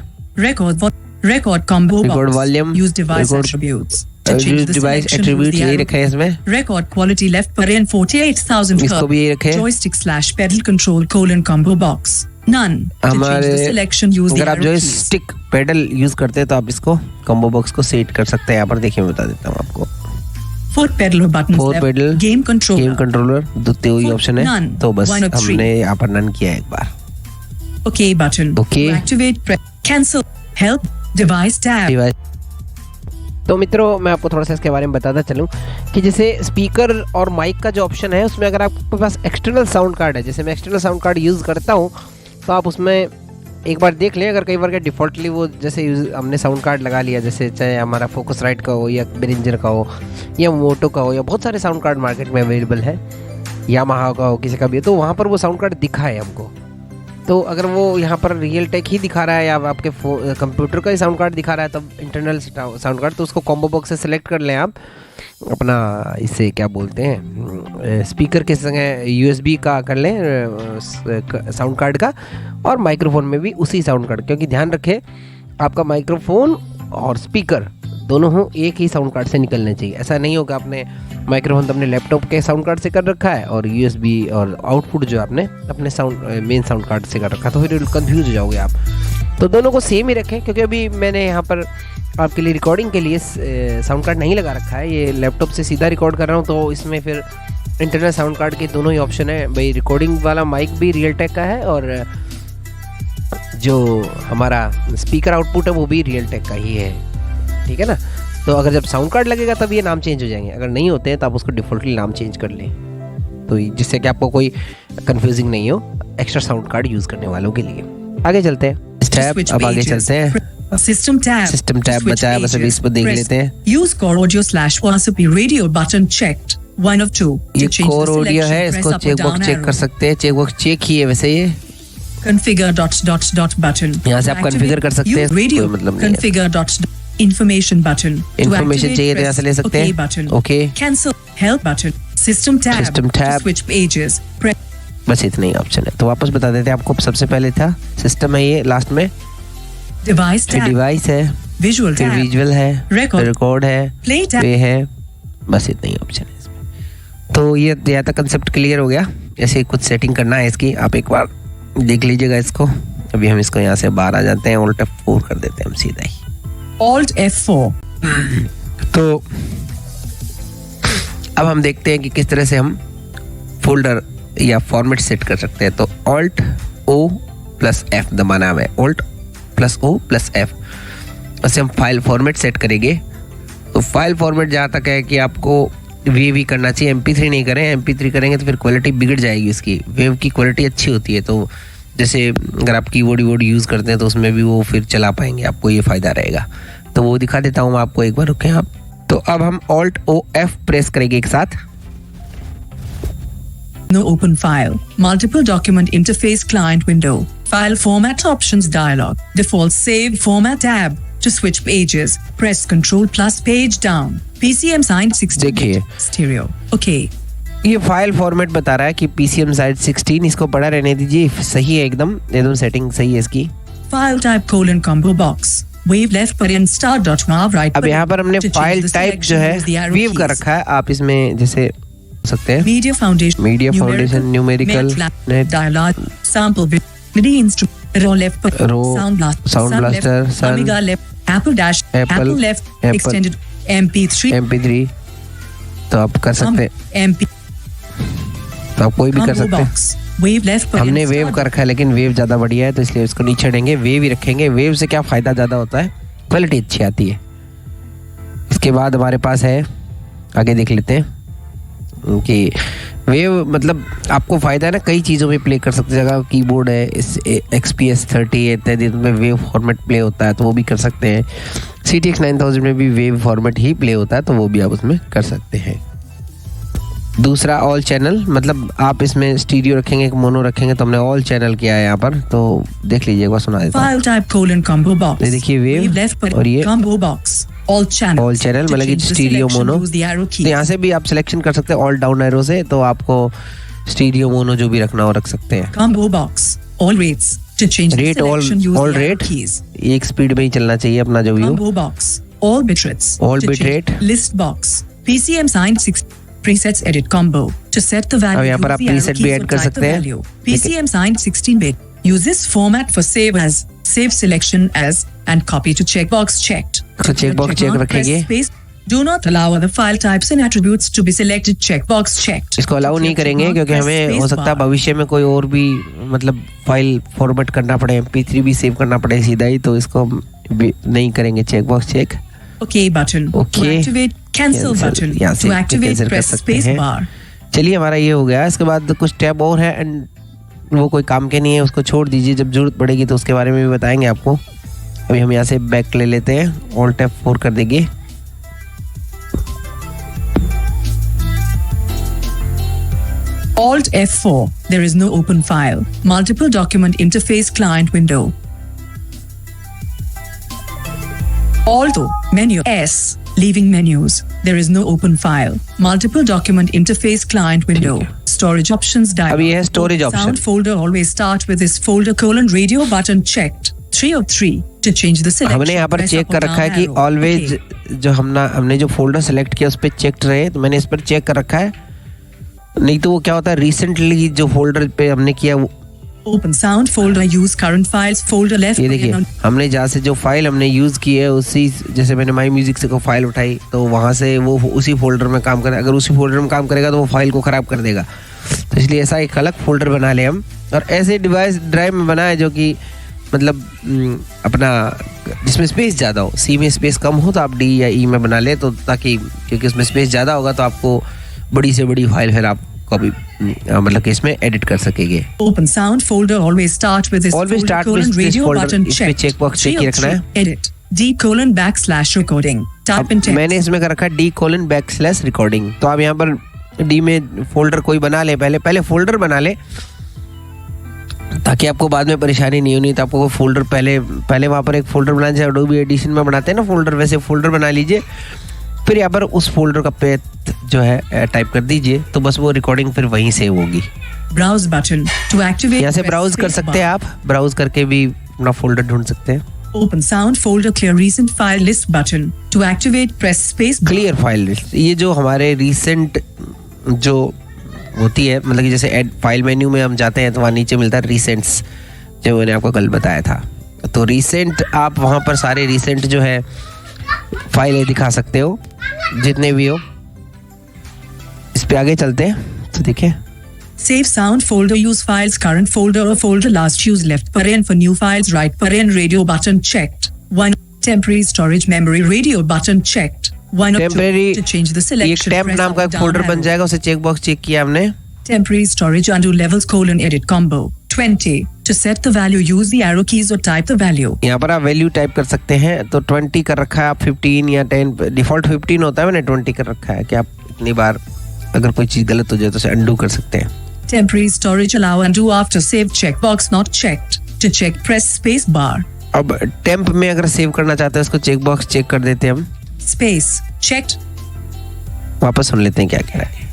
Record combo Record box. volume. Use device Record- attributes. To change the device selection, use attribute the यही arrow. रखे हैं इसमें, Record quality left paren 48,000 इसको भी यही रखे हैं। Joystick / pedal control : combo box. None. To change हमारे the selection, use the अगर आप arrow जो keys. स्टिक पेडल यूज करते हैं तो आप इसको कॉम्बो बॉक्स को सेट कर सकते हैं। यहाँ पर देखिए मैं बता देता हूँ आपको। Foot pedal or buttons Foot left. pedal, Game controller. Game controller दो ही Foot ऑप्शन है, none, तो बस 1 or 3. हमने यहाँ पर नन किया है एक बार। OK button. OK. To activate, press. Cancel. Help. Device tab. Device. तो मित्रों मैं आपको थोड़ा सा इसके बारे में बताता चलूँ कि जैसे स्पीकर और माइक का जो ऑप्शन है उसमें अगर आपके पास एक्सटर्नल साउंड कार्ड है, जैसे मैं एक्सटर्नल साउंड कार्ड यूज़ करता हूँ, तो आप उसमें एक बार देख लें। अगर कई बार क्या डिफ़ॉल्टली वो जैसे हमने साउंड कार्ड लगा लिया, जैसे चाहे हमारा फोकस राइट का हो या बेरिंजर का हो या मोटो का हो या बहुत सारे साउंड कार्ड मार्केट में अवेलेबल है, यामाहा का हो, किसी का भी है, तो वहाँ पर वो साउंड कार्ड दिखा है हमको। तो अगर वो यहाँ पर रियल टेक ही दिखा रहा है या आपके कंप्यूटर का ही साउंड कार्ड दिखा रहा है तब इंटरनल साउंड कार्ड, तो उसको कॉम्बो बॉक्स से सिलेक्ट कर लें आप अपना, इसे क्या बोलते हैं, स्पीकर के संग USB का कर लें साउंड कार्ड का, और माइक्रोफोन में भी उसी साउंड कार्ड, क्योंकि ध्यान रखें आपका माइक्रोफोन और स्पीकर दोनों हो एक ही साउंड कार्ड से निकलने चाहिए। ऐसा नहीं होगा आपने माइक्रोफोन तो अपने लैपटॉप के साउंड कार्ड से कर रखा है और USB और आउटपुट जो आपने अपने मेन साउंड कार्ड से कर रखा, तो फिर कंफ्यूज हो जाओगे आप। तो दोनों को सेम ही रखें, क्योंकि अभी मैंने यहाँ पर आपके लिए रिकॉर्डिंग के लिए साउंड कार्ड नहीं लगा रखा है, ये लैपटॉप से सीधा रिकॉर्ड कर रहा हूँ, तो इसमें फिर इंटरनल साउंड कार्ड के दोनों ही ऑप्शन है भाई। रिकॉर्डिंग वाला माइक भी रियल टेक का है और जो हमारा स्पीकर आउटपुट है वो भी रियल टेक का ही है, ठीक है ना। तो अगर जब साउंड कार्ड लगेगा तब ये नाम चेंज हो जाएंगे, अगर नहीं होते हैं तो आप उसको डिफ़ॉल्टली नाम चेंज कर लें, तो जिससे कि आपको कोई कंफ्यूजिंग नहीं हो एक्स्ट्रा साउंड कार्ड यूज़ करने वालों के लिए। आगे चलते हैं, टैब अब आगे चलते हैं। सिस्टम टैब बचा है, बस अभी इस पर देख लेते हैं। यूज कोर ऑडियो / वासुपी रेडियो बटन चेक्ड 1 of 2। ये कोर ऑडियो है, इसको चेक बॉक्स चेक कर सकते हैं, चेक बॉक्स चेक ही है वैसे ये। Configure ... button। यहाँ से आप कॉन्फ़िगर कर सकते हैं, रेडियो कोई मतलब नहीं है। Configure ... information button। इन्फॉर्मेशन चाहिए तो यहाँ से ले सकते हैं। Okay. Cancel help button। System tab। Switch pages। बस इतना ही ऑप्शन है, तो वापस बता देते हैं आपको। सबसे पहले था सिस्टम है, ये लास्ट में डिवाइस फिर डिवाइस है, विजुअल फिर विजुअल है, रिकॉर्ड है, प्ले पे है, बस इतना ही ऑप्शन है इसमें। तो ये यहाँ तक कंसेप्ट क्लियर हो गया। ऐसे कुछ सेटिंग करना है इसकी, आप एक बार देख लीजिएगा इसको। अभी हम इसको यहाँ से बाहर आ जाते हैं, Alt F4 कर देते हैं हम सीधा ही। Alt F4। तो अब हम देखते हैं कि किस तरह से हम फोल्डर या फॉर्मेट सेट कर सकते हैं। तो Alt O+F दबाना है, Alt O+F, उससे हम फाइल फॉर्मेट सेट करेंगे। तो फाइल फॉर्मेट जहाँ तक है कि आपको वेव करना चाहिए, MP3 नहीं करें। MP3 करेंगे तो फिर क्वालिटी बिगड़ जाएगी इसकी। वेव की क्वालिटी अच्छी होती है, तो जैसे अगर आप कीबोर्ड यूज़ करते हैं तो उसमें भी वो फिर चला पाएंगे, आपको ये फ़ायदा रहेगा। तो वो दिखा देता हूँ मैं आपको, एक बार रुकें आप। तो अब हम Alt O+F प्रेस करेंगे एक साथ। No open file. Multiple document interface client window. File format options dialog. Default save format tab. To switch pages, press Ctrl+page down. PCM signed 16 देखिए stereo. Okay. ये फाइल फॉर्मेट बता रहा है कि PCM side 16, इसको पड़ा रहने दीजिए, सही है एकदम सेटिंग सही है इसकी। File type : combo box. Wave left parent start.wav right। अब यहाँ पर हमने फाइल टाइप जो है वेव का रखा है, आप इसमें जैसे सकते हैं media foundation numerical dialog sample MIDI instrument रो left sound blaster omega left apple left extended MP3 तो आप कर सकते हैं, MP तो आप कोई भी कर सकते हैं। वेव लेफ्ट हमने वेव कर रखा है लेकिन वेव ज़्यादा बढ़िया है तो इसलिए इसको नीचे हटेंगे, वेव ही रखेंगे। वेव से क्या फ़ायदा ज़्यादा होता है, क्वालिटी अच्छी आती है। इसके बाद हमारे पास है, आगे देख लेते हैं कि वेव मतलब आपको फ़ायदा है ना, कई चीज़ों में प्ले कर सकते हैं। जगह कीबोर्ड है, इस XPS 30 इत्यादि में वेव फॉर्मेट प्ले होता है तो वो भी कर सकते हैं। CTX 9000 में भी वेव फॉर्मेट ही प्ले होता है तो वो भी आप उसमें कर सकते हैं। दूसरा ऑल चैनल, मतलब आप इसमें स्टीरियो रखेंगे एक मोनो रखेंगे, तो हमने ऑल चैनल किया है यहाँ पर, तो देख लीजिए एक बार सुना देता हूँ। File type combo box। ये देखिए वेव और ये combo box ऑल चैनल मतलब कि स्टीरियो मोनो। तो यहाँ से भी आप सिलेक्शन कर सकते हैं ऑल डाउन एरो से, तो आपको स्टीरियो मोनो जो भी रखना हो रख सकते हैं। combo box all rates to change the rate selection use all the arrow rate keys। एक स्पीड में ही चलना चाहिए अपना जो भी हो। combo box All bit rates. All To bit change rate. List box. PCM signed 6 presets edit combo. To set the value, अब यहाँ पर use आप the arrow preset भी keys add or कर type the सकते हैं। value. PCM signed 16-bit. Use this format for save as, save selection as, and copy to checkbox checked. तो checkbox check Press रखेंगे। space. Do not allow other file types and attributes to be selected. Checkbox checked. इसको allow नहीं करेंगे क्योंकि हमें हो सकता है भविष्य में कोई और भी मतलब फाइल फॉर्मेट करना पड़े, P3 भी सेव करना पड़े सीधा ही, तो इसको हम नहीं करेंगे। Checkbox check. OK button. Okay. To activate cancel button. यहाँ से To activate cancel कर press सकते space हैं। bar. चलिए हमारा ये हो गया। इसके बाद कुछ टैब और है एंड वो कोई काम के नहीं है, उसको छोड़ दीजिए, जब जरूरत पड़ेगी तो उसके बारे में भी बताएंगे आपको। अभी हम यहाँ से बैक ले लेते हैं, Alt F4 कर देंगे। Alt F4. There is no open file. Multiple document interface client window. Alt O. Menu S. Leaving menus. There is no open file. Multiple document interface client window. Storage options dialog. अब ये है storage Open option. Sound folder always start with this folder : radio button checked. 3 of 3 to change the selection. हमने यहाँ पर press check up or कर रखा है down कि arrow. Always Okay. जो हमने जो फोल्डर सेलेक्ट किया उस पर चेक रहे, तो मैंने इस पर चेक कर रखा है। नहीं तो वो क्या होता है, रिसेंटली जो फोल्डर पे हमने किया वो Open sound folder use current files folder left. ये देखिए, हमने जहाँ से जो फाइल हमने यूज की है उसी, जैसे मैंने माई म्यूजिक से कोई फाइल उठाई तो वहाँ से वो उसी फोल्डर में काम करे। अगर उसी फोल्डर में काम करेगा तो वो फाइल को खराब कर देगा, तो इसलिए ऐसा एक अलग फोल्डर बना ले हम। और ऐसे डिवाइस ड्राइव में बनाए जो कि मतलब अपना जिसमें स्पेस ज़्यादा हो। सी में स्पेस कम हो तो आप डी या ई में बना ले, तो ताकि क्योंकि उसमें स्पेस ज़्यादा होगा तो आपको बड़ी से बड़ी फाइल फिर आप कभी मतलब कि इसमें एडिट कर सकेंगे। Open sound folder always start with this Always folder start with colon this radio folder. button इस पे checked. checkbox check ही रखना है। Edit D colon backslash recording. Type अब in text. मैंने इसमें कर रखा है D:\recording। तो आप यहाँ पर डी में फोल्डर कोई बना ले, पहले फोल्डर बना ले ताकि आपको बाद में परेशानी नहीं होनी। तो आपको वो फोल्डर पहले वहाँ पर एक फोल्डर बनाना चाहिए, एडोबी एडिशन में बनाते हैं ना फोल्डर, वैसे फोल्डर बना लीजिए। फिर यहाँ पर उस फोल्डर का पेथ जो है टाइप कर दीजिए, तो बस वो रिकॉर्डिंग फिर वहीं सेव होगी। Browse button to activate. यहाँ से press ब्राउज कर space सकते bar. हैं आप, ब्राउज करके भी अपना फोल्डर ढूंढ सकते हैं। Open sound folder clear recent file list button to activate press space bar. Clear file list, ये जो हमारे रिसेंट जो होती है, मतलब कि जैसे ऐड फाइल मेन्यू में हम जाते हैं तो वहाँ नीचे मिलता है रिसेंट्स, जो मैंने आपको कल बताया था। तो रिसेंट आप वहाँ पर सारे रिसेंट जो है फाइलें दिखा सकते हो जितने भी हो। इस पे आगे चलते हैं तो देखिए, Save sound folder use files current folder or folder last used left paren for new files right paren radio button checked. 1 temporary storage memory radio button checked. 1 of 2 temporary to change the एक selection. Temp press नाम का up एक or folder down बन arrow. जाएगा, उसे check box check किया हमने। Temporary storage undo levels colon edit combo. 20 to set the value use the arrow keys or type the value. यहाँ पर आप वैल्यू टाइप कर सकते हैं, तो 20 कर रखा है आप 15 या 10, डिफॉल्ट 15 होता है, मैंने 20 कर रखा है कि आप इतनी बार अगर कोई चीज़ गलत हो जाए तो उसे अंडू कर सकते हैं। Temporary storage allow undo after save checkbox not checked. To check press space bar. अब टेम्प में अगर सेव करना चाहते हैं उसको चेक बॉक्स चेक कर देते हैं हम। Space checked. वापस सुन लेते हैं क्या कह रहा है।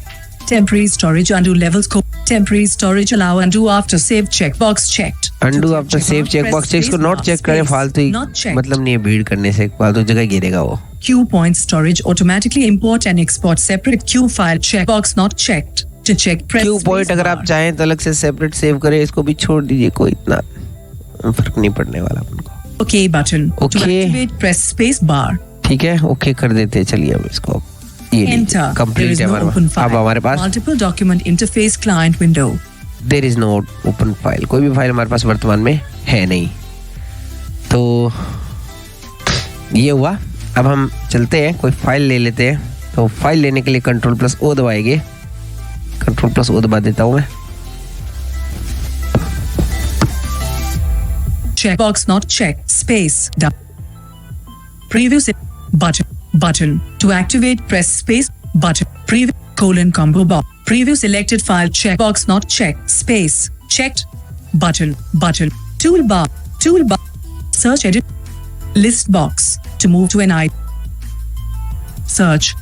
Temporary storage undo levels temporary storage allow undo after save checkbox checked. Undo after save check box check, इसको नॉट चेक करें, फालतू ही Not checked. मतलब नहीं है भीड़ करने से, फालतू जगह गिरेगा वो। Q point storage automatically import and export separate Q file checkbox not checked. To check press Q point space अगर bar. आप चाहें तो अलग से सेपरेट सेव करें, इसको भी छोड़ दीजिए, कोई इतना फर्क नहीं पड़ने वाला अपन को। OK button. To Okay. activate press space bar. ठीक है, ओके कर देते हैं। चलिए अब इसको ये Enter. There कंप्लीट is है no हमारे open पास। अब file. हमारे पास Multiple document interface client window. There is no open file, कोई भी फाइल हमारे पास वर्तमान में है नहीं। तो ये हुआ। अब हम चलते हैं, कोई फाइल ले लेते हैं। तो फाइल लेने के लिए Ctrl+O दबाएंगे। Ctrl+O दबा देता हूँ मैं। Checkbox not checked. Space. Preview button. To activate press space button. Preview colon combo box. Preview selected file checkbox not checked. Space. Checked. Button. Toolbar. Search edit. List box. To move to an item. Search.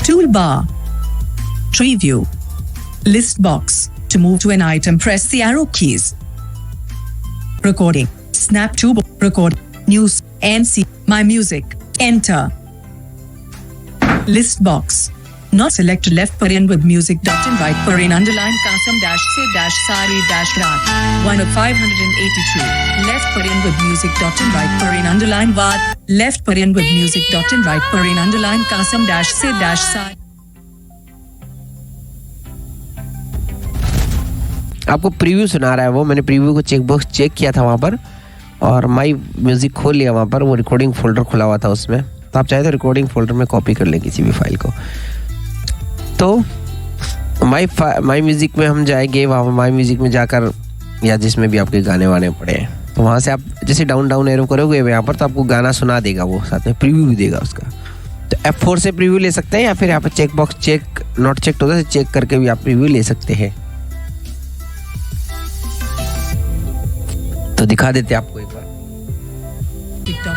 Toolbar. Tree view. List box. To move to an item, press the arrow keys. Recording. Snap to record. News. NC. My music. Enter. List box. Not selected. Left paren with music. In right paren underline kasam dash se dash sari dash rat. 1 of 582. Left paren with music. In right paren underline vad. Left paren with music. In right paren underline kasam dash se dash sari. आपको preview सुना रहा है वो, मैंने preview को checkbox check किया था वहाँ पर और माई म्यूज़िक खोल लिया वहाँ पर, वो रिकॉर्डिंग फोल्डर खुला हुआ था उसमें, तो आप चाहे तो रिकॉर्डिंग फोल्डर में कॉपी कर लें किसी भी फाइल को। तो माई म्यूज़िक में हम जाएंगे, वहाँ माई म्यूज़िक में जाकर या जिसमें भी आपके गाने वाने पड़े हैं, तो वहाँ से आप जैसे डाउन डाउन एरो करोगे यहाँ पर तो आपको गाना सुना देगा वो, साथ में प्रीव्यू भी देगा उसका। तो F4 से प्रीव्यू ले सकते हैं या फिर यहाँ पर check box check not check होता है, चेक करके भी आप प्रीव्यू ले सकते हैं। तो दिखा देते हैं आपको एक बार।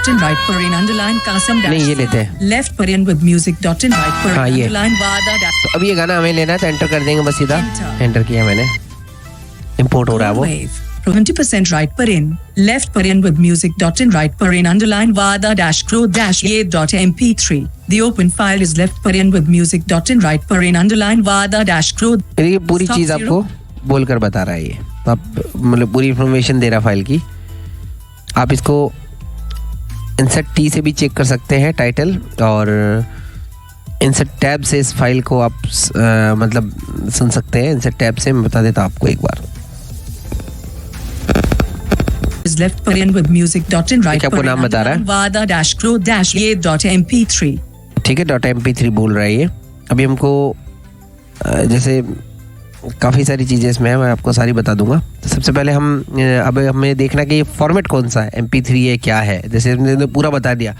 In right paren underline kasam dash. नहीं, ये लेते हैं। Left paren with music. In right paren हाँ, ये। underline vada dash. तो अब ये गाना हमें लेना है तो एंटर कर देंगे बस सीधा। एंटर किया मैंने, इंपोर्ट हो रहा है वो। Wave. 20% right paren. Left paren with music. In right paren underline vada dash crow dash ye dot mp3. The open file is left paren with music. In right paren underline vada dash crow. ये पूरी Stop चीज zero. आपको बोलकर बता रहा है ये, तो आप मतलब पूरी इंफॉर्मेशन दे रहा फाइल की। आप इसको इंसर्ट टी से भी चेक कर सकते हैं टाइटल, और इंसर्ट टैब से इस फाइल को आप मतलब सुन सकते हैं। इंसर्ट टैब से मैं बता देता हूँ आपको एक बार। Is left paren with music. In right आपको नाम बता रहा है? vada dash crow dash ye dot mp3. ठीक है, .mp3 बोल रहा है ये। अभी हमको जैसे काफ़ी सारी चीज़ें इसमें हैं, मैं आपको सारी बता दूंगा। तो सबसे पहले अब हमें देखना कि ये फॉर्मेट कौन सा है, MP3 है क्या है, जैसे हमने पूरा बता दिया।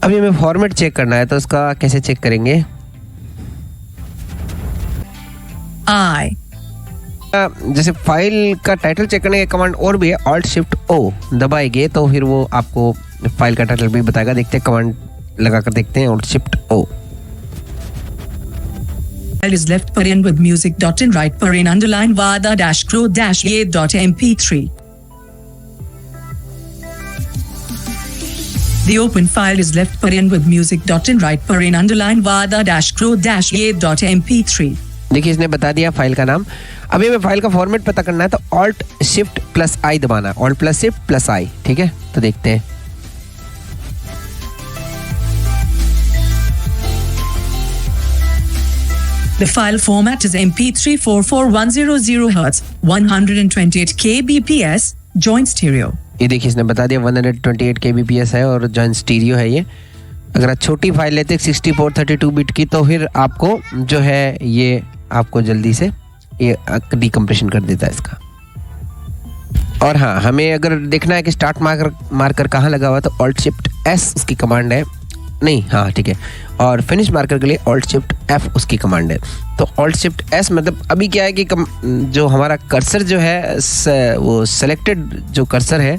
अभी हमें फॉर्मेट चेक करना है, तो उसका कैसे चेक करेंगे? जैसे फाइल का टाइटल चेक करने का कमांड और भी है, Alt-Shift-O दबाएंगे तो फिर वो आपको फाइल का टाइटल भी बताएगा। देखते हैं, कमांड लगाकर देखते हैं, Alt-Shift-O। File is left paren with music. In right paren underline vada dash crow dash ye dot mp3. The open file is left paren with music. In right paren underline vada dash crow dash ye dot mp3. देखिए इसने बता दिया file का नाम। अभी हमें file का format पता करना है, तो Alt-Shift+I दबाना, Alt+Shift+I। ठीक है, तो देखते हैं। The file format is MP3 44100 Hz, 128 kbps, joint stereo. ये देखिए इसने बता दिया 128 kbps है और जॉइंट स्टीरियो है ये। अगर आप छोटी फाइल लेते हैं 64 32 बिट की, तो फिर आपको जो है ये आपको जल्दी से ये डिकम्प्रेशन कर देता है इसका। और हाँ, हमें अगर देखना है कि स्टार्ट मार्कर कहाँ लगा हुआ, तो Alt-Shift+S उसकी कमांड है। नहीं, हाँ ठीक है। और फिनिश मार्कर के लिए Alt-Shift+F उसकी कमांड है। तो Alt-Shift+S मतलब अभी क्या है कि जो हमारा कर्सर जो है वो सेलेक्टेड जो कर्सर है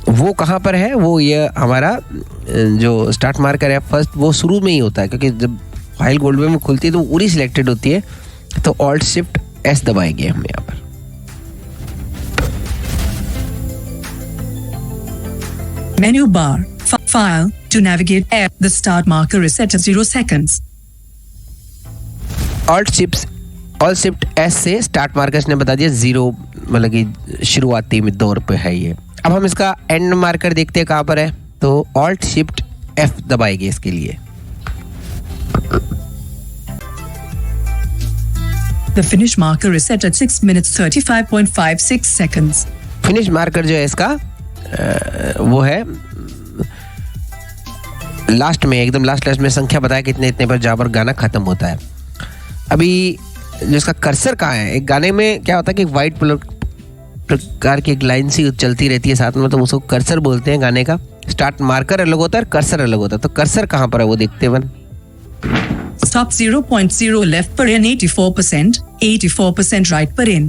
वो कहाँ पर है, वो ये हमारा जो स्टार्ट मार्कर है फर्स्ट, वो शुरू में ही होता है, क्योंकि जब फाइल गोल्डवे में खुलती है तो पूरी सिलेक्टेड होती है। तो Alt-Shift+S दबाएंगे हम यहाँ पर। Menu bar, file, to navigate air, the start marker is set at 0 seconds. Alt-Shift+S से स्टार्ट मार्कर ने बता दिया 0, मतलब कि शुरुआती में दौर पे है ये। अब हम इसका एंड मार्कर देखते हैं कहाँ पर है, तो Alt-Shift+F दबाएंगे इसके लिए। The finish marker is set at 6 minutes 35.56 seconds. Finish marker जो है इसका वो है लास्ट में, एकदम लास्ट में संख्या बताया कितने इतने पर जहाँ पर गाना खत्म होता है। अभी जो इसका कर्सर कहाँ है, एक गाने में क्या होता है कि वाइट प्रकार की एक लाइन सी चलती रहती है साथ में, तो उसको कर्सर बोलते हैं गाने का। स्टार्ट मार्कर अलग होता है और कर्सर अलग होता है। तो कर्सर कहाँ पर है वो देखते हैं बन। Stop 0.0 left paren 84%, 84% right paren.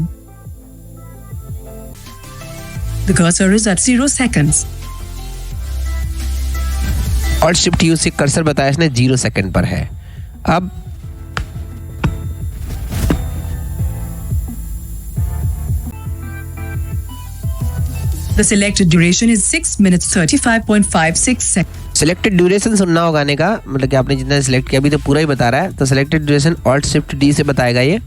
The cursor is at 0 seconds. Alt-Shift+U से कर्सर बताया इसने 0 सेकंड पर है। अब The selected duration is 6 minutes 35.56 seconds. Selected duration सुनना हो गाने का, मतलब कि आपने जितना सिलेक्ट किया अभी तो पूरा ही बता रहा है। तो selected duration alt shift D से बताएगा, ये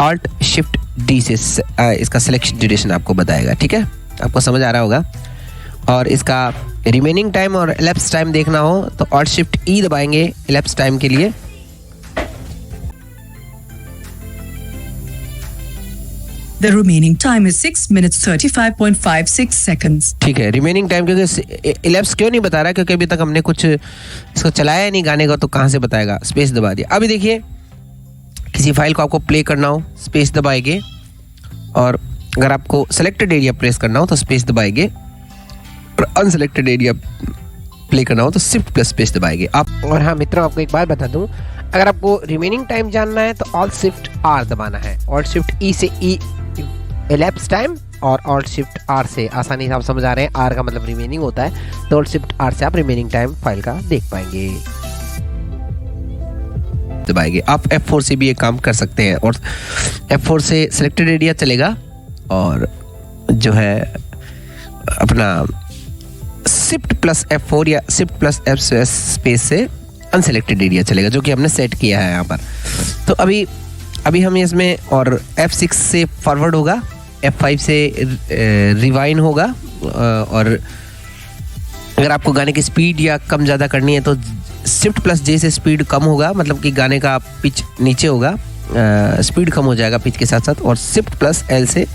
ऑल्ट शिफ्ट डी से इसका सिलेक्शन ड्यूरेशन आपको बताएगा। ठीक है, आपको समझ आ रहा होगा। और इसका रिमेनिंग टाइम और एलैप्स टाइम देखना हो तो ऑल्ट शिफ्ट ई दबाएंगे एलैप्स टाइम के लिए। The remaining time is 6 minutes 35.56 seconds. ठीक है, रिमेनिंग टाइम क्योंकि एलैप्स क्यों नहीं बता रहा, क्योंकि अभी तक हमने कुछ इसको चलाया नहीं गाने का, तो कहाँ से बताएगा। स्पेस दबा दिया। अभी देखिए किसी फाइल को आपको प्ले करना हो स्पेस दबाएंगे, और अगर आपको सेलेक्टेड एरिया प्रेस करना हो तो स्पेस दबाएंगे, और अनसेलेक्टेड एरिया प्ले करना हो तो शिफ्ट प्लस स्पेस दबाएंगे आप। और हाँ मित्रों, आपको एक बात बता दूं, अगर आपको रिमेनिंग टाइम जानना है तो ऑल्ट शिफ्ट आर दबाना है। ऑल्ट शिफ्ट ई से ई एलैप्स टाइम, और ऑल्ट शिफ्ट आर से, आसानी से आप समझ आ रहे हैं, आर का मतलब रिमेनिंग होता है, तो ऑल्ट शिफ्ट आर से आप रिमेनिंग टाइम फाइल का देख पाएंगे। दबाएंगे आप F4 से भी ये काम कर सकते हैं, और F4 से सिलेक्टेड एरिया चलेगा, और जो है अपना शिफ्ट प्लस F4 या शिफ्ट प्लस F स्पेस से अनसेलेक्टेड एरिया चलेगा, जो कि हमने सेट किया है यहाँ पर। तो अभी हम इसमें, और F6 से फॉरवर्ड होगा, F5 से रिवाइन होगा, और अगर आपको गाने की स्पीड या कम ज़्यादा करनी है तो शिफ्ट प्लस जे से स्पीड कम होगा, मतलब कि गाने का पिच नीचे होगा, स्पीड कम हो जाएगा पिच के साथ साथ, और शिफ्ट प्लस एल से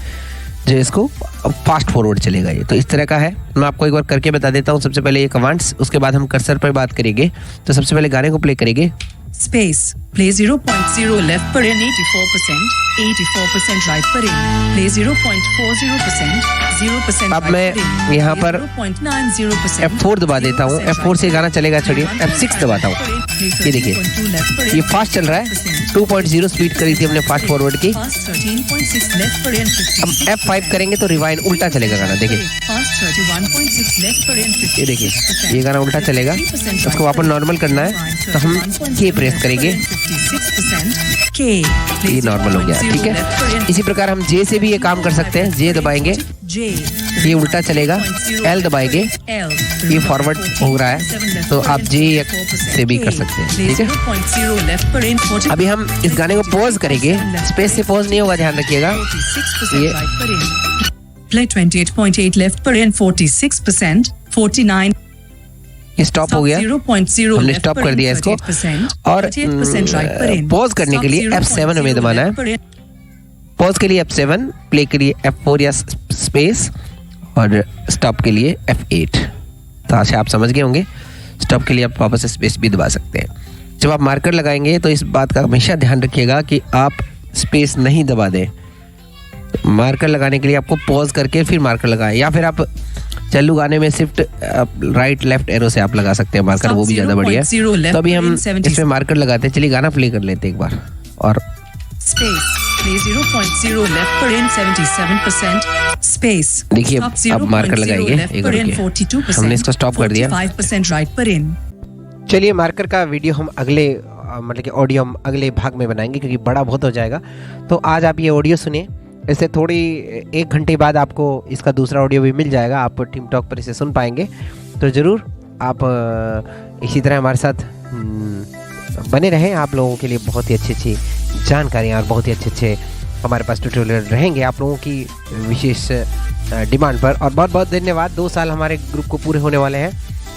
जो इसको फास्ट फॉरवर्ड चलेगा। ये तो इस तरह का है। मैं आपको एक बार करके बता देता हूँ। सबसे पहले ये कमांड्स, उसके बाद हम कर्सर पर बात करेंगे। तो सबसे पहले गाने को प्ले करेंगे। Space. Play 0.0 left per in 84%, 84% right per in. Play 0.40%, 0% अब right मैं per in. यहाँ पर 0.90%, F4 दबा देता हूँ। F4 से गाना चलेगा, छोड़िए F6 दबाता हूँ। ये देखिए, ये फास्ट चल रहा है। 2.0 स्पीड करी थी हमने फास्ट फॉरवर्ड की। अब F5 करेंगे तो रिवाइंड उल्टा चलेगा गाना। देखिए, ये देखिए, ये गाना उल्टा चलेगा। उसको वापस नॉर्मल करना है तो हम के प्रेस करेंगे, ये नॉर्मल हो गया। ठीक है, इसी प्रकार हम जे से भी ये काम कर सकते हैं। जे दबाएंगे, ये उल्टा चलेगा। एल दबाएंगे, ये फॉरवर्ड हो रहा है, तो आप जे से भी कर सकते हैं। ठीक है, अभी हम इस गाने को पॉज करेंगे। स्पेस से पॉज नहीं होगा, ध्यान रखिएगा। ये Play 28.8 left per in 46%, 49. ये स्टॉप हो गया, हमने स्टॉप कर दिया इसको। और पॉज करने के लिए F7 हमें दबाना है। पॉज के लिए F7, प्ले के लिए F4 या स्पेस, और स्टॉप के लिए F8। तो आज आप समझ गए होंगे। स्टॉप के लिए आप वापस स्पेस भी दबा सकते हैं। जब आप मार्कर लगाएंगे तो इस बात का हमेशा ध्यान रखिएगा कि आप स्पेस नहीं दबा दें। मार्कर लगाने के लिए आपको पॉज करके फिर मार्कर लगाएं, या फिर आप चालू गाने में शिफ्ट राइट लेफ्ट एरो से आप लगा सकते हैं मार्कर, वो भी ज्यादा बढ़िया है। तो अभी हम इसमें मार्कर लगाते हैं। चलिए गाना प्ले कर लेते हैं एक बार। और Space. Play 0.0 left per in 77%. Space. देखिए, अब मार्कर लगाएंगे। एक बार हमने इसको स्टॉप कर दिया। 45% right per in. चलिए, मार्कर का वीडियो हम अगले मतलब कि ऑडियो हम अगले भाग में बनाएंगे, क्योंकि बड़ा बहुत हो जाएगा। तो आज आप ये ऑडियो सुनिए। इससे थोड़ी 1 घंटे बाद आपको इसका दूसरा ऑडियो भी मिल जाएगा। आप टीम टॉक पर इसे सुन पाएंगे। तो ज़रूर आप इसी तरह हमारे साथ बने रहें। आप लोगों के लिए बहुत ही अच्छी जानकारियाँ और बहुत ही अच्छे हमारे पास ट्यूटोरियल रहेंगे आप लोगों की विशेष डिमांड पर। और बहुत बहुत धन्यवाद। 2 साल हमारे ग्रुप को पूरे होने वाले हैं।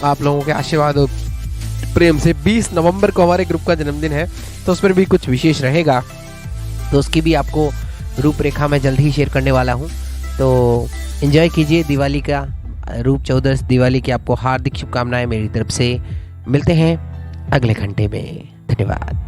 आप लोगों के आशीर्वाद और प्रेम से 20 नवंबर को हमारे ग्रुप का जन्मदिन है, तो उस पर भी कुछ विशेष रहेगा। तो उसकी भी आपको रूपरेखा मैं जल्द ही शेयर करने वाला हूँ। तो एंजॉय कीजिए दिवाली का, रूप चौदस दिवाली की आपको हार्दिक शुभकामनाएं मेरी तरफ से। मिलते हैं अगले घंटे में। धन्यवाद।